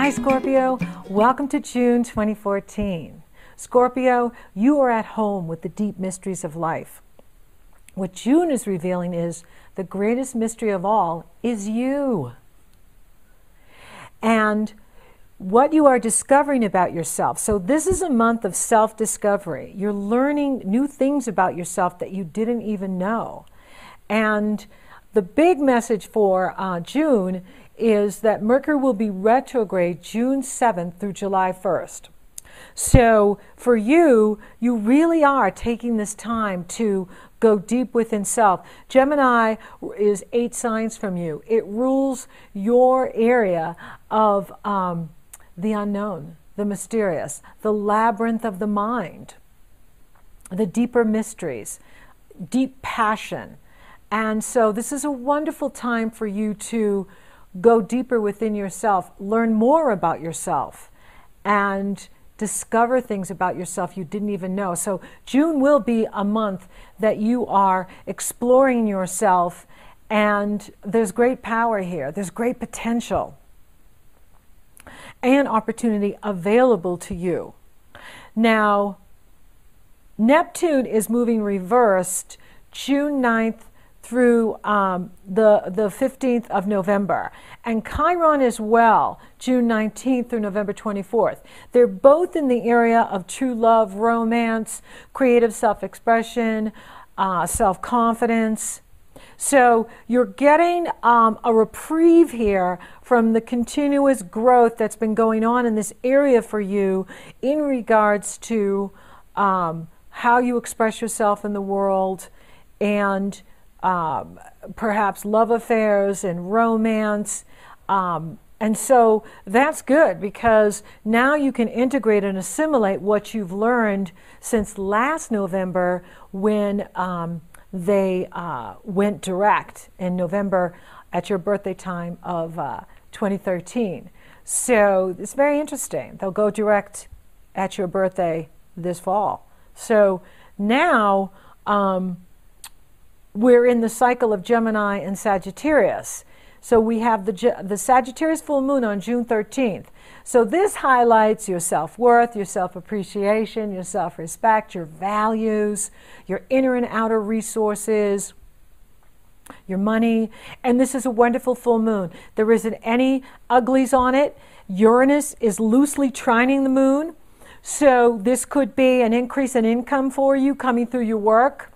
Hi Scorpio, welcome to June 2014. Scorpio, you are at home with the deep mysteries of life. What June is revealing is the greatest mystery of all is you. And what you are discovering about yourself. So this is a month of self-discovery. You're learning new things about yourself that you didn't even know. And the big message for June is that Mercury will be retrograde June 7th through July 1st. So for you, you really are taking this time to go deep within self. Gemini is 8 signs from you. It rules your area of the unknown, the mysterious, the labyrinth of the mind, the deeper mysteries, deep passion. And so this is a wonderful time for you to go deeper within yourself, learn more about yourself, and discover things about yourself you didn't even know. So June will be a month that you are exploring yourself, and there's great power here. There's great potential and opportunity available to you. Now, Neptune is moving reversed June 9th through the 15th of November. And Chiron as well, June 19th through November 24th. They're both in the area of true love, romance, creative self-expression, self-confidence. So you're getting a reprieve here from the continuous growth that's been going on in this area for you in regards to how you express yourself in the world, and perhaps love affairs and romance. And so that's good, because now you can integrate and assimilate what you've learned since last November, when they went direct in November at your birthday time of 2013. So it's very interesting. They'll go direct at your birthday this fall. So now we're in the cycle of Gemini and Sagittarius. So we have the Sagittarius full moon on June 13th. So this highlights your self-worth, your self-appreciation, your self-respect, your values, your inner and outer resources, your money. And this is a wonderful full moon. There isn't any uglies on it. Uranus is loosely trining the moon. So this could be an increase in income for you coming through your work.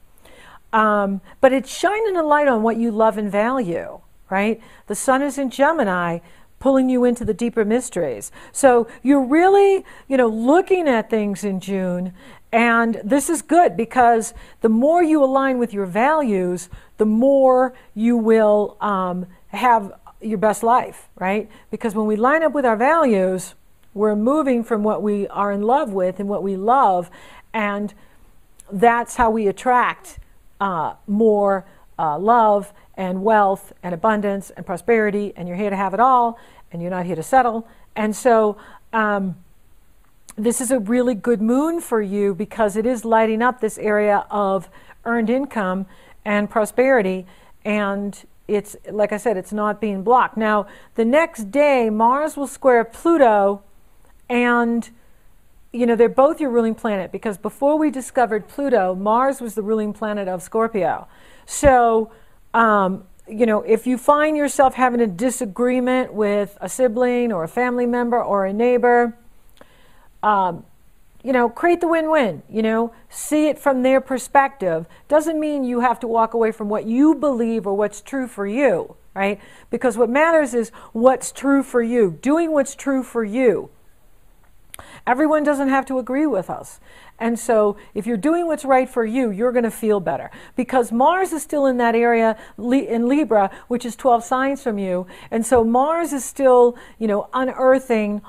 But it's shining a light on what you love and value, right? The sun is in Gemini, pulling you into the deeper mysteries. So you're really, looking at things in June, and this is good, because the more you align with your values, the more you will have your best life, right? Because when we line up with our values, we're moving from what we are in love with and what we love, and that's how we attract more love and wealth and abundance and prosperity, and you're here to have it all, and you're not here to settle. And so this is a really good moon for you, because it is lighting up this area of earned income and prosperity, and it's, like I said, it's not being blocked. Now, the next day, Mars will square Pluto, and they're both your ruling planet, because before we discovered Pluto, Mars was the ruling planet of Scorpio. So, if you find yourself having a disagreement with a sibling or a family member or a neighbor, create the win-win, see it from their perspective. Doesn't mean you have to walk away from what you believe or what's true for you, right? Because what matters is what's true for you, doing what's true for you. Everyone doesn't have to agree with us. And so if you're doing what's right for you, you're going to feel better. Because Mars is still in that area in Libra, which is 12 signs from you. And so Mars is still, unearthing,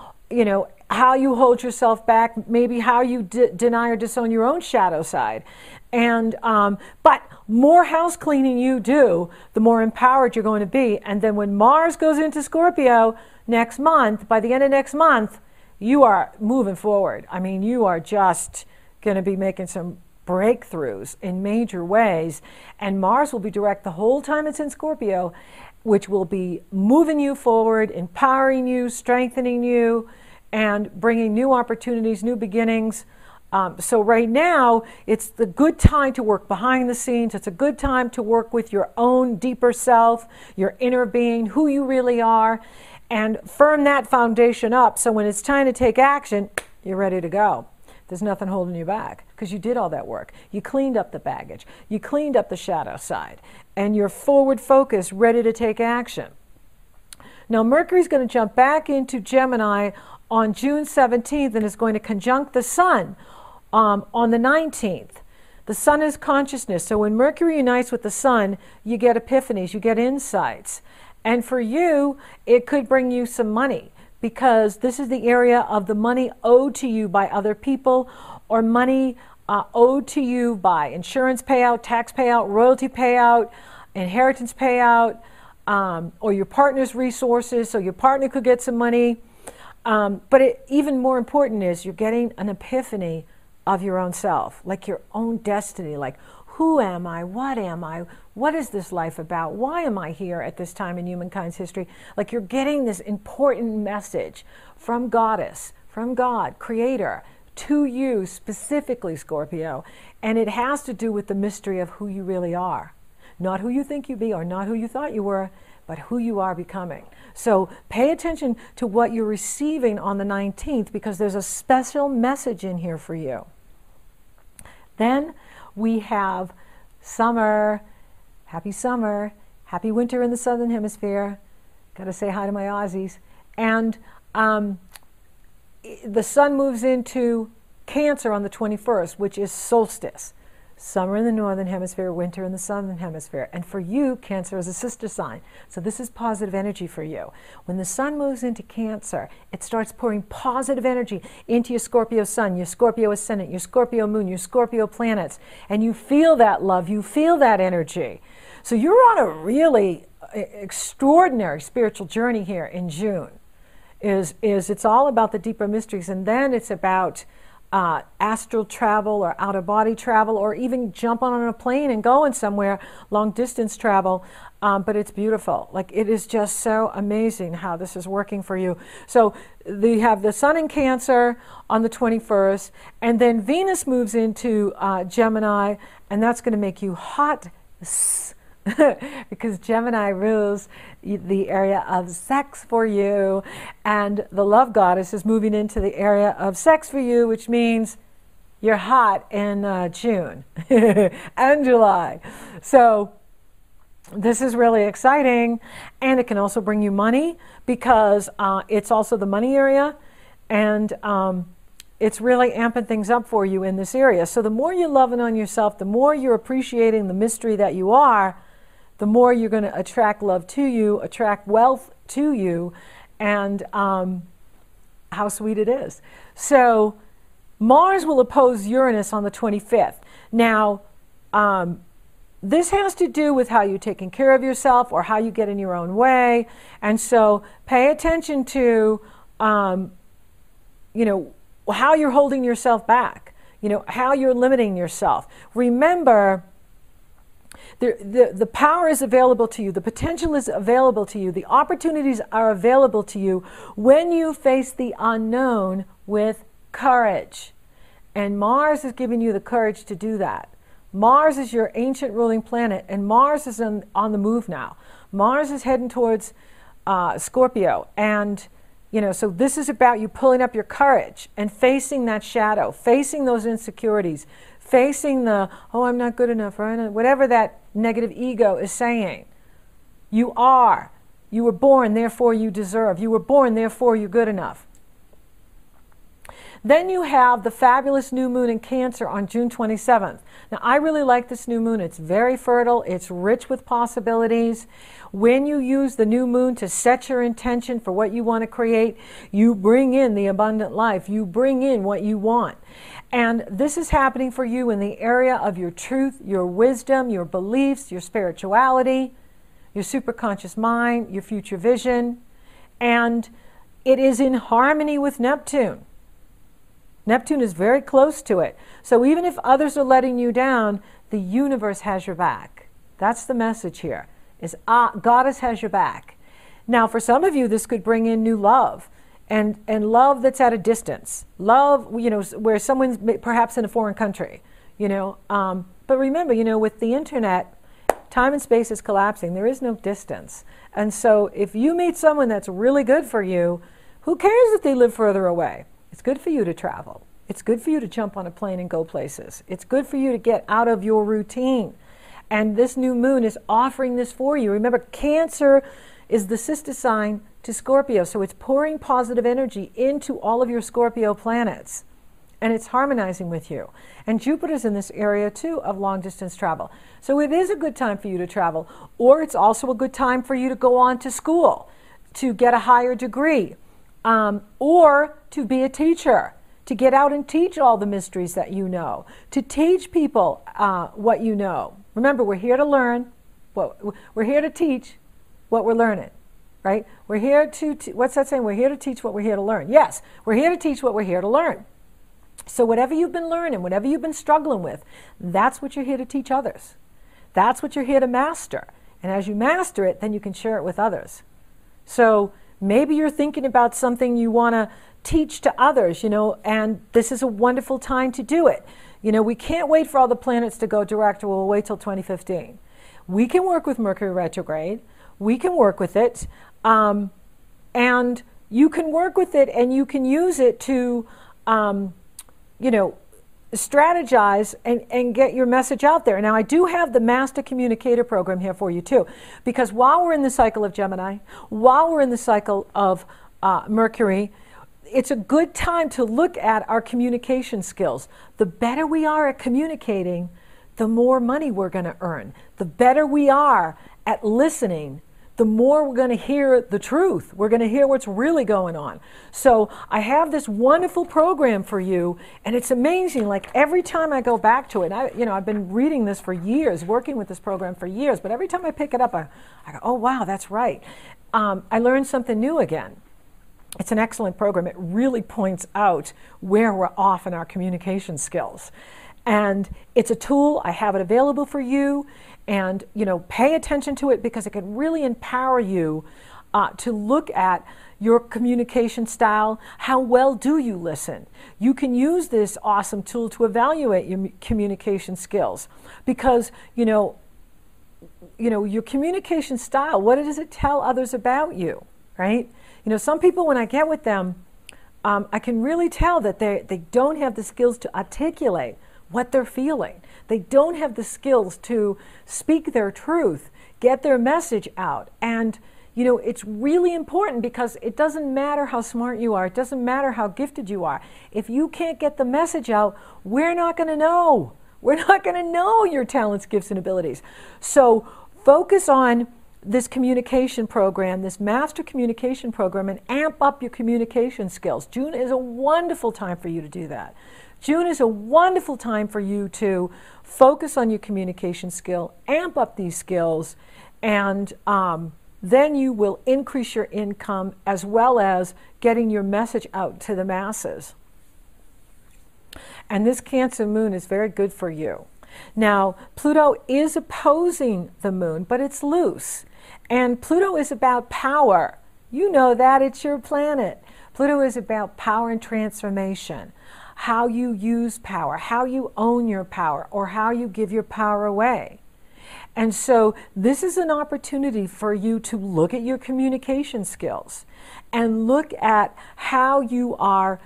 how you hold yourself back, maybe how you deny or disown your own shadow side. And but more house cleaning you do, the more empowered you're going to be. And then when Mars goes into Scorpio next month, by the end of next month, you are moving forward. I mean, you are just going to be making some breakthroughs in major ways. And Mars will be direct the whole time it's in Scorpio. which will be moving you forward, empowering you, strengthening you, and bringing new opportunities, new beginnings. So right now, it's the good time to work behind the scenes. It's a good time to work with your own deeper self, your inner being, who you really are, and firm that foundation up so when it's time to take action, you're ready to go. There's nothing holding you back because you did all that work. You cleaned up the baggage. You cleaned up the shadow side. And you're forward focused, ready to take action. Now, Mercury's going to jump back into Gemini on June 17th and is going to conjunct the Sun on the 19th. The Sun is consciousness. So when Mercury unites with the Sun, you get epiphanies, you get insights. And for you, it could bring you some money because this is the area of the money owed to you by other people or money owed to you by insurance payout, tax payout, royalty payout, inheritance payout, or your partner's resources. So your partner could get some money. But even more important is you're getting an epiphany of your own self, like your own destiny, like who am I? What am I? What is this life about? Why am I here at this time in humankind's history? Like you're getting this important message from Goddess, from God, Creator, to you specifically, Scorpio. And it has to do with the mystery of who you really are. Not who you think you be or not who you thought you were, but who you are becoming. So pay attention to what you're receiving on the 19th because there's a special message in here for you. Then we have summer. Happy summer. Happy winter in the Southern Hemisphere. Got to say hi to my Aussies. And the Sun moves into Cancer on the 21st, which is solstice. Summer in the Northern Hemisphere, winter in the Southern Hemisphere. And for you, Cancer is a sister sign. So this is positive energy for you. When the Sun moves into Cancer, it starts pouring positive energy into your Scorpio Sun, your Scorpio Ascendant, your Scorpio Moon, your Scorpio planets. And you feel that love, you feel that energy. So you're on a really extraordinary spiritual journey here in June. It's all about the deeper mysteries. And then it's about astral travel or out-of-body travel or even jumping on a plane and going somewhere, long-distance travel. But it's beautiful. Like it is just so amazing how this is working for you. So you have the Sun in Cancer on the 21st, and then Venus moves into Gemini, and that's going to make you hot because Gemini rules the area of sex for you, and the love goddess is moving into the area of sex for you, which means you're hot in June and July. So this is really exciting, and it can also bring you money because it's also the money area, and it's really amping things up for you in this area. So the more you're loving on yourself, the more you're appreciating the mystery that you are, the more you're going to attract love to you, attract wealth to you, and how sweet it is. So Mars will oppose Uranus on the 25th. Now, this has to do with how you're taking care of yourself or how you get in your own way. And so pay attention to, how you're holding yourself back, how you're limiting yourself. Remember, the power is available to you. The potential is available to you. The opportunities are available to you when you face the unknown with courage. And Mars is giving you the courage to do that. Mars is your ancient ruling planet, and Mars is on the move now. Mars is heading towards Scorpio. And, so this is about you pulling up your courage and facing that shadow, facing those insecurities, facing the, I'm not good enough, right? Whatever that negative ego is saying. You are. You were born, therefore you deserve. You were born, therefore you're good enough. Then you have the fabulous new moon in Cancer on June 27th. Now, I really like this new moon. It's very fertile. It's rich with possibilities. When you use the new moon to set your intention for what you want to create, you bring in the abundant life. You bring in what you want. And this is happening for you in the area of your truth, your wisdom, your beliefs, your spirituality, your superconscious mind, your future vision. And it is in harmony with Neptune. Neptune is very close to it. So even if others are letting you down, the universe has your back. That's the message here. is Goddess has your back. Now, for some of you, this could bring in new love, and love that's at a distance. Love, you know, where someone's perhaps in a foreign country, you know. But remember, you know, with the internet, time and space is collapsing. There is no distance. And so if you meet someone that's really good for you, who cares if they live further away? It's good for you to travel. It's good for you to jump on a plane and go places. It's good for you to get out of your routine. And this new moon is offering this for you. Remember, Cancer is the sister sign to Scorpio, so it's pouring positive energy into all of your Scorpio planets, and it's harmonizing with you. And Jupiter's in this area too of long distance travel. So it is a good time for you to travel, or it's also a good time for you to go on to school, to get a higher degree, or to be a teacher, to get out and teach all the mysteries that you know, to teach people what you know. Remember, we're here to learn, we're here to teach what we're learning. Right? We're here to, what's that saying? We're here to teach what we're here to learn. Yes, we're here to teach what we're here to learn. So whatever you've been learning, whatever you've been struggling with, that's what you're here to teach others. That's what you're here to master. And as you master it, then you can share it with others. So maybe you're thinking about something you want to teach to others, you know, and this is a wonderful time to do it. You know, we can't wait for all the planets to go direct, or we'll wait till 2015. We can work with Mercury retrograde. We can work with it. And you can work with it, and you can use it to, you know, strategize and get your message out there. Now, I do have the Master Communicator program here for you too, because while we're in the cycle of Gemini, while we're in the cycle of Mercury, it's a good time to look at our communication skills. The better we are at communicating, the more money we're going to earn. The better we are at listening, the more we're going to hear the truth. We're going to hear what's really going on. So I have this wonderful program for you, and it's amazing. Like every time I go back to it, I've been reading this for years, working with this program for years, but every time I pick it up, I go, oh, wow, that's right. I learned something new again. It's an excellent program. It really points out where we're off in our communication skills. And it's a tool. I have it available for you. And, you know, pay attention to it, because it can really empower you to look at your communication style. How well do you listen? You can use this awesome tool to evaluate your communication skills, because, you know, your communication style, what does it tell others about you, right? You know, some people, when I get with them, I can really tell that they don't have the skills to articulate what they're feeling. They don't have the skills to speak their truth, get their message out. And, you know, it's really important, because it doesn't matter how smart you are. It doesn't matter how gifted you are. If you can't get the message out, we're not going to know. We're not going to know your talents, gifts, and abilities. So focus on this communication program, this Master Communication program, and amp up your communication skills. June is a wonderful time for you to do that. June is a wonderful time for you to focus on your communication skill, amp up these skills, and then you will increase your income, as well as getting your message out to the masses. And this Cancer moon is very good for you. Now, Pluto is opposing the moon, but it's loose. And Pluto is about power. You know that, it's your planet. Pluto is about power and transformation. How you use power, how you own your power, or how you give your power away. And so this is an opportunity for you to look at your communication skills and look at how you are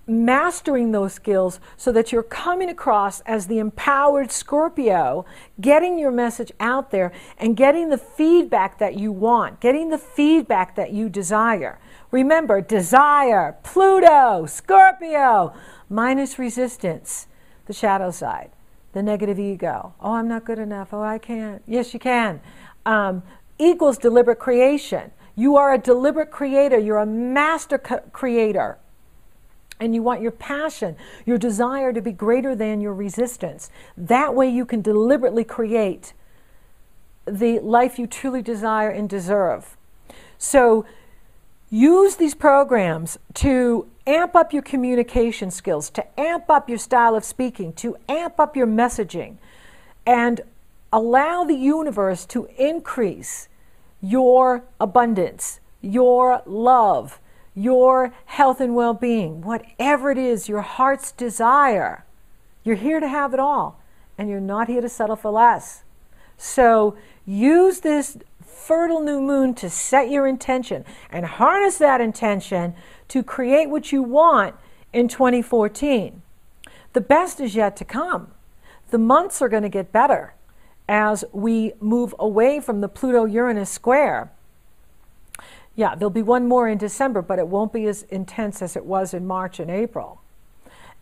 mastering those skills, so that you're coming across as the empowered Scorpio, getting your message out there and getting the feedback that you want, getting the feedback that you desire. Remember, desire, Pluto, Scorpio, minus resistance, the shadow side, the negative ego. Oh, I'm not good enough. Oh, I can't. Yes, you can. Equals deliberate creation. You are a deliberate creator. You're a master creator. And you want your passion, your desire to be greater than your resistance. That way you can deliberately create the life you truly desire and deserve. So use these programs to amp up your communication skills, to amp up your style of speaking, to amp up your messaging. And allow the universe to increase your abundance, your love, your health and well-being, whatever it is, your heart's desire. You're here to have it all, and you're not here to settle for less. So use this fertile new moon to set your intention and harness that intention to create what you want in 2014. The best is yet to come. The months are going to get better as we move away from the Pluto-Uranus square. Yeah, there'll be one more in December, but it won't be as intense as it was in March and April.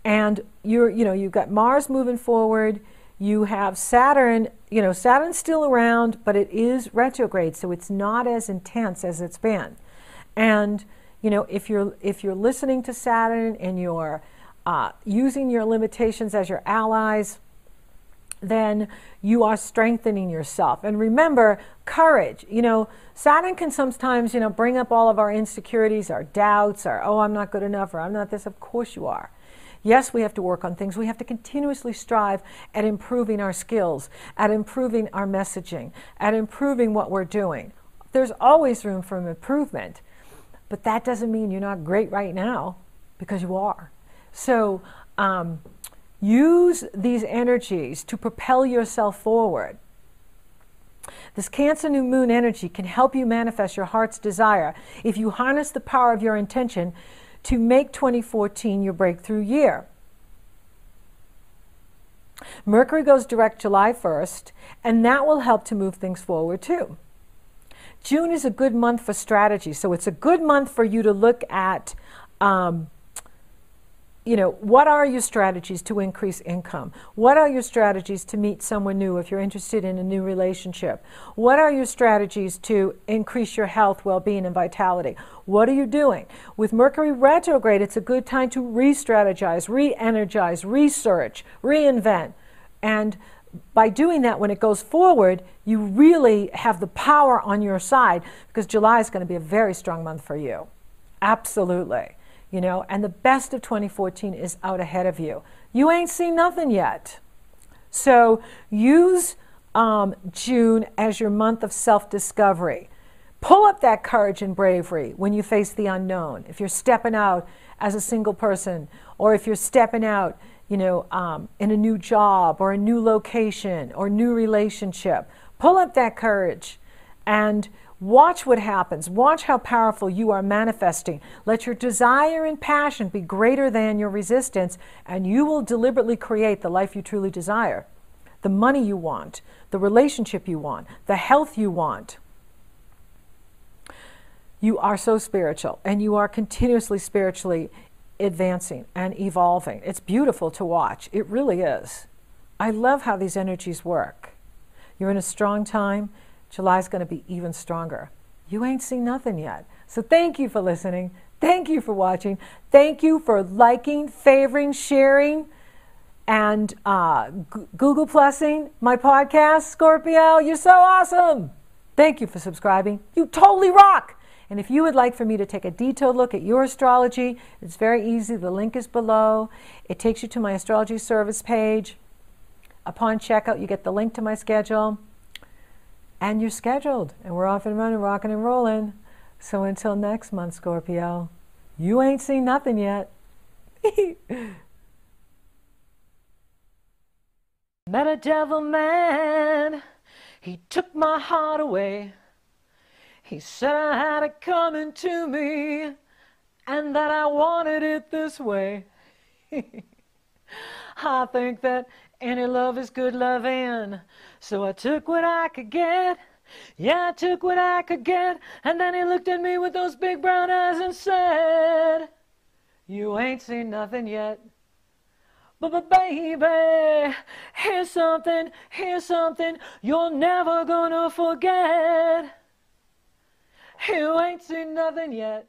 And you've got Mars moving forward. You have Saturn. Saturn's still around, but it is retrograde, so it's not as intense as it's been. And if you're listening to Saturn and you're using your limitations as your allies, then you are strengthening yourself. And remember, courage. Saturn can sometimes, bring up all of our insecurities, our doubts, our, oh, I'm not good enough, or I'm not this. Of course you are. Yes, we have to work on things. We have to continuously strive at improving our skills, at improving our messaging, at improving what we're doing. There's always room for improvement, but that doesn't mean you're not great right now, because you are. So use these energies to propel yourself forward. This Cancer new moon energy can help you manifest your heart's desire if you harness the power of your intention to make 2014 your breakthrough year. Mercury goes direct July 1st, and that will help to move things forward too. June is a good month for strategy, so it's a good month for you to look at what are your strategies to increase income? What are your strategies to meet someone new if you're interested in a new relationship? What are your strategies to increase your health, well-being, and vitality? What are you doing? With Mercury retrograde, it's a good time to re-strategize, re-energize, research, reinvent. And by doing that, when it goes forward, you really have the power on your side, because July is going to be a very strong month for you. Absolutely. And the best of 2014 is out ahead of you. You ain't seen nothing yet. So use June as your month of self-discovery. Pull up that courage and bravery when you face the unknown. If you're stepping out as a single person, or if you're stepping out, in a new job or a new location or new relationship, pull up that courage and watch what happens. Watch how powerful you are manifesting. Let your desire and passion be greater than your resistance, and you will deliberately create the life you truly desire. The money you want, the relationship you want, the health you want. You are so spiritual, and you are continuously spiritually advancing and evolving. It's beautiful to watch. It really is. I love how these energies work. You're in a strong time. July's going to be even stronger. You ain't seen nothing yet. So thank you for listening. Thank you for watching. Thank you for liking, favoring, sharing, and Google Plusing my podcast, Scorpio. You're so awesome. Thank you for subscribing. You totally rock. And if you would like for me to take a detailed look at your astrology, it's very easy. The link is below. It takes you to my astrology service page. Upon checkout, you get the link to my schedule. And you're scheduled. And we're off and running, rocking and rolling. So until next month, Scorpio, you ain't seen nothing yet. Met a devil man. He took my heart away. He said I had it coming to me, and that I wanted it this way. I think that any love is good loving, so I took what I could get. Yeah, I took what I could get, and then he looked at me with those big brown eyes and said, you ain't seen nothing yet. But baby, here's something you're never gonna forget. You ain't seen nothing yet.